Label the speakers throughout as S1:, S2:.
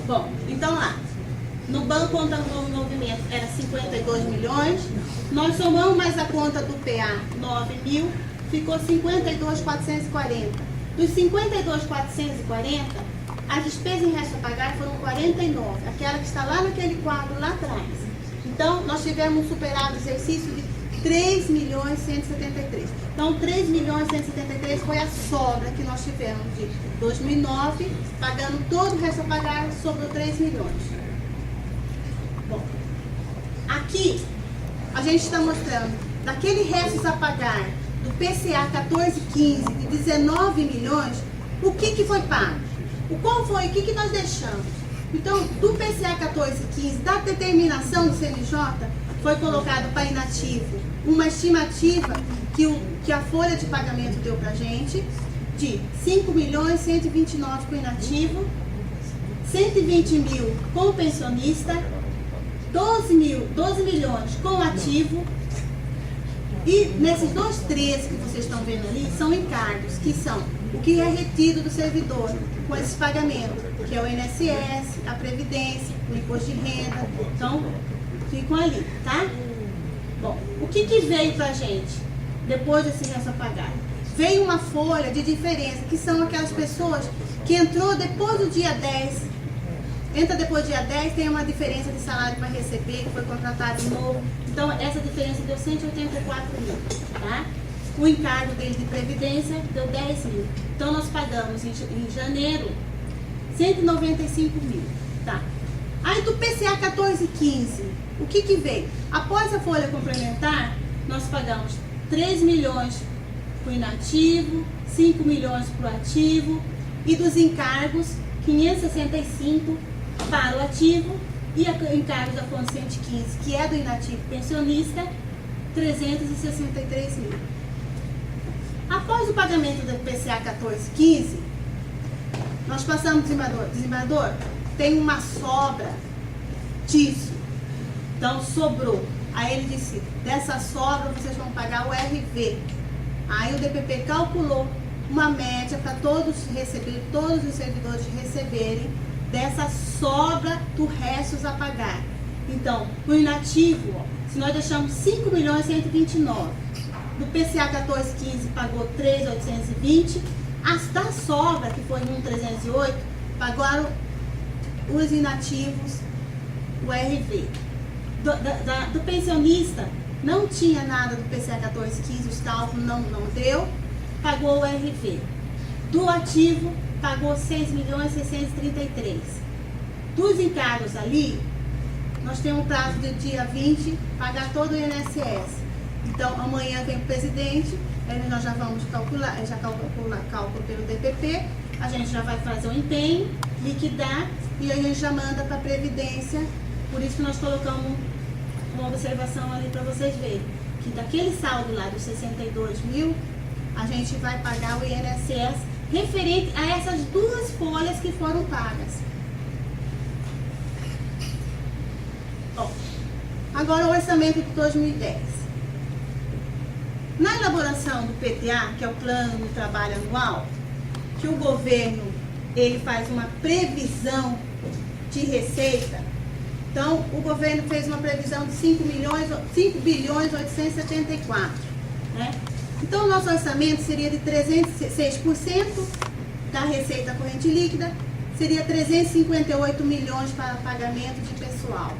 S1: Bom, então lá, no banco conta do movimento era 52 milhões, nós somamos mais a conta do PA 9 mil, ficou 52.440. Dos 52.440, as despesas em resto a pagar foram 49, aquela que está lá naquele quadro lá atrás. Então, nós tivemos um superávit do exercício de 3.173. Então, 3.173 foi a sobra que nós tivemos de 2009, pagando todo o resto a pagar, sobrou 3 milhões. Bom, aqui a gente está mostrando daquele resto a pagar do PCA 1415 de 19 milhões, o que foi pago? Qual foi? O que nós deixamos? Então, do PCA 1415, da determinação do CNJ, foi colocado para inativo uma estimativa que a folha de pagamento deu para a gente, de 5.129.000 com inativo, 120 mil com pensionista, 12 milhões com ativo, e nesses 2,13 que vocês estão vendo ali, são encargos, que são o que é retido do servidor com esse pagamento, que é o INSS, a Previdência, o Imposto de Renda, então ficam ali, tá? Bom, o que veio pra gente depois desse resto a pagar? Veio uma folha de diferença, que são aquelas pessoas que entrou depois do dia 10, entra depois do dia 10, tem uma diferença de salário para receber, que foi contratado novo, então essa diferença deu 184 mil, tá? O encargo dele de Previdência deu 10 mil, então nós pagamos em janeiro 195 mil, tá? Aí do PCA 1415, o que veio? Após a folha complementar, nós pagamos 3 milhões para o inativo, 5 milhões para o ativo, e dos encargos, 565 para o ativo, e encargos da fonte 115, que é do inativo pensionista, 363 mil. Após o pagamento do PCA 1415, nós passamos, desembargador, tem uma sobra disso. Então, sobrou. Aí ele disse, dessa sobra vocês vão pagar o RV. Aí o DPP calculou uma média para todos receberem, todos os servidores receberem dessa sobra do restos a pagar. Então, no inativo, ó, se nós deixamos 5.129, do PCA 1415 pagou 3.820, da sobra, que foi 1.308, pagaram os inativos, o RV. Do pensionista, não tinha nada do PCA 1415, os cálculos não deu, pagou o RV. Do ativo, pagou 6.633. Dos encargos ali, nós temos um prazo do dia 20, pagar todo o INSS. Então, amanhã vem o presidente, nós já vamos calcular, cálculo pelo DPP, a gente já vai fazer o empenho, liquidar, e aí a gente já manda para a Previdência. Por isso que nós colocamos uma observação ali para vocês verem, que daquele saldo lá dos 62 mil, a gente vai pagar o INSS referente a essas duas folhas que foram pagas. Bom, agora o orçamento de 2010. Na elaboração do PTA, que é o Plano de Trabalho Anual, que o governo ele faz uma previsão de receita. Então, o governo fez uma previsão de 5.874, né? Então, o nosso orçamento seria de 306% da receita corrente líquida, seria 358 milhões para pagamento de pessoal,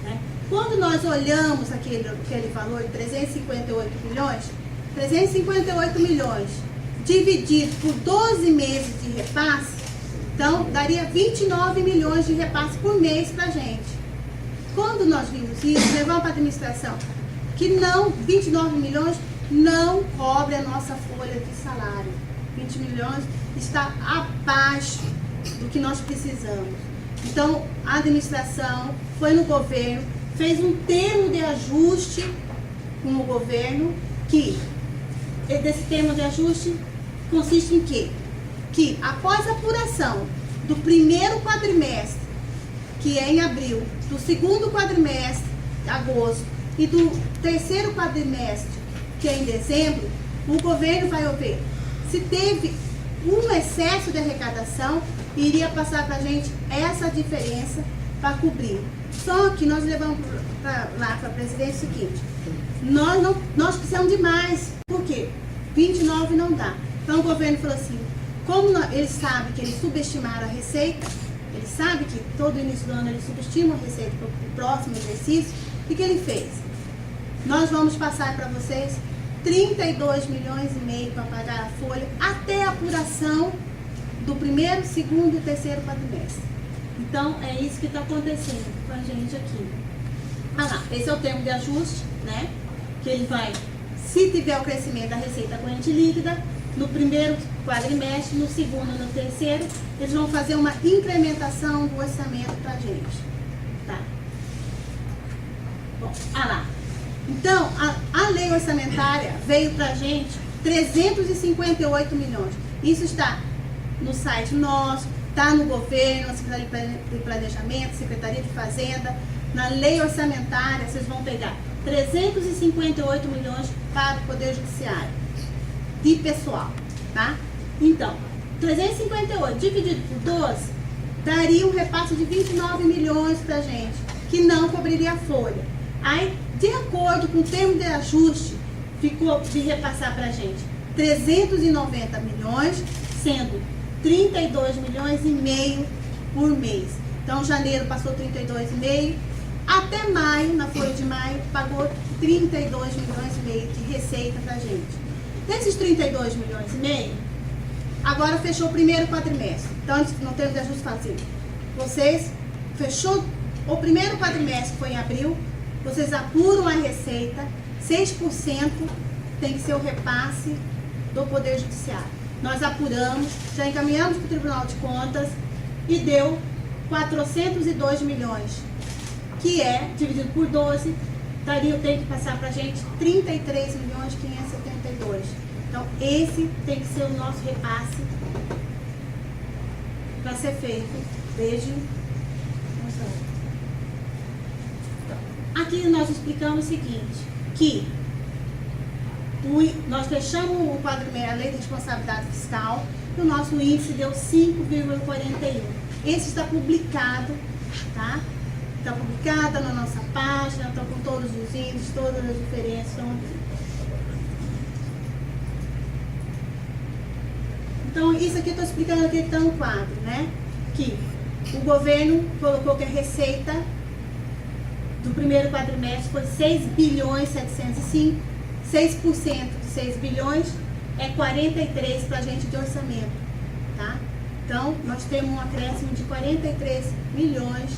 S1: né? Quando nós olhamos aquele valor de 358 milhões dividido por 12 meses de repasse, então daria 29 milhões de repasse por mês para a gente. Quando nós vimos isso, levamos para a administração que não, 29 milhões não cobre a nossa folha de salário. 20 milhões está abaixo do que nós precisamos. Então, a administração foi no governo, fez um termo de ajuste com o governo, que desse termo de ajuste consiste em quê? Que após a apuração do primeiro quadrimestre, que é em abril, do segundo quadrimestre, agosto, e do terceiro quadrimestre, que é em dezembro, o governo vai ver se teve um excesso de arrecadação iria passar para a gente essa diferença para cobrir. Só que nós levamos lá para a presidência o seguinte: nós precisamos de mais. Por quê? 29 não dá. Então o governo falou assim, como eles sabem que eles subestimaram a receita, eles sabem que todo início do ano eles subestimam a receita para o próximo exercício, o que ele fez? Nós vamos passar para vocês 32 milhões e meio para pagar a folha até a apuração do primeiro, segundo e terceiro quadrimestre. Então, é isso que está acontecendo com a gente aqui. Ah lá, esse é o termo de ajuste, né? Que ele vai, se tiver o crescimento da receita corrente líquida, no primeiro quadrimestre, no segundo e no terceiro, eles vão fazer uma incrementação do orçamento para a gente. Tá? Bom, ah lá. Então, a lei orçamentária veio para a gente 358 milhões. Isso está no site nosso, está no governo, na Secretaria de Planejamento, Secretaria de Fazenda. Na lei orçamentária, vocês vão pegar 358 milhões para o Poder Judiciário de pessoal, tá? Então, 358 dividido por 12 daria um repasse de 29 milhões para a gente, que não cobriria a folha. Aí, de acordo com o termo de ajuste, ficou de repassar para a gente 390 milhões, sendo 32 milhões e meio por mês. Então, janeiro passou 32,5, até maio, na folha de maio, pagou 32 milhões e meio de receita para a gente. Desses 32 milhões e meio, agora fechou o primeiro quadrimestre. Então, não temos de ajuste fazer. Vocês fechou o primeiro quadrimestre, que foi em abril, vocês apuram a receita, 6% tem que ser o repasse do Poder Judiciário. Nós apuramos, já encaminhamos para o Tribunal de Contas e deu 402 milhões, que é, dividido por 12, tem que passar para a gente 33 milhões 572. Então, esse tem que ser o nosso repasse para ser feito desde... Aqui nós explicamos o seguinte, que nós fechamos o quadrimestre, a lei de responsabilidade fiscal, e o nosso índice deu 5,41. Esse está publicado, tá? Está publicado na nossa página, está com todos os índices, todas as diferenças estão aqui. Então, isso aqui eu estou explicando aqui que está no quadro, né? Que o governo colocou que a receita do primeiro quadrimestre foi 6 bilhões 705, 6% de 6 bilhões é 43 para a gente de orçamento, tá? Então, nós temos um acréscimo de 43 milhões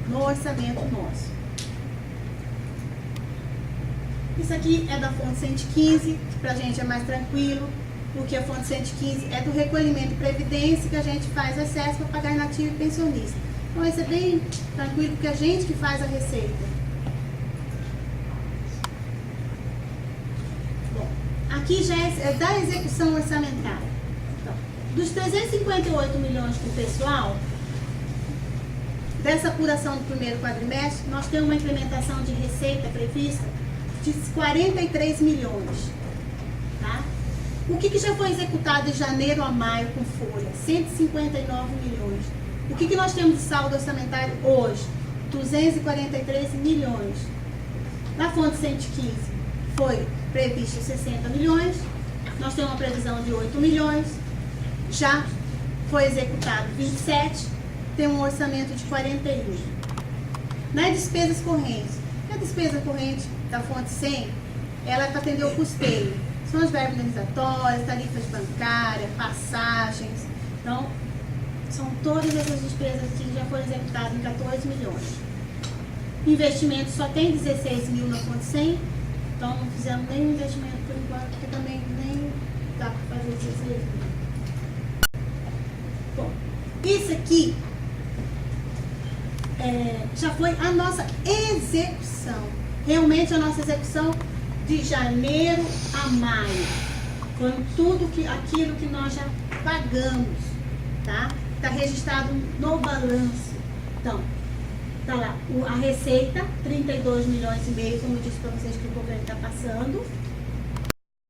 S1: no orçamento nosso. Isso aqui é da fonte 115, que para a gente é mais tranquilo, porque a fonte 115 é do recolhimento de previdência que a gente faz excesso para pagar inativo e pensionista. Então, esse é bem tranquilo, porque é a gente que faz a receita. Bom, aqui já é da execução orçamentária. Então, dos 358 milhões para o pessoal, dessa apuração do primeiro quadrimestre, nós temos uma incrementação de receita prevista de 43 milhões. Tá? O que já foi executado de janeiro a maio com folha? 159 milhões. O que nós temos de saldo orçamentário hoje? 243 milhões. Na fonte 115 foi previsto 60 milhões. Nós temos uma previsão de 8 milhões. Já foi executado 27. Tem um orçamento de 41. Nas despesas correntes. A despesa corrente da fonte 100, ela é para atender o custeio. São as verbas indenizatórias, tarifas bancárias, passagens. Então, são todas essas despesas que já foram executadas em 14 milhões. Investimento só tem 16 mil na fonte 100, então não fizemos nenhum investimento por enquanto, porque também nem dá para fazer 16 mil. Bom, isso aqui já foi a nossa execução. Realmente a nossa execução de janeiro a maio. Foi tudo aquilo que nós já pagamos, tá? Está registrado no balanço. Então, tá lá a receita, 32 milhões e meio, como eu disse para vocês que o governo está passando.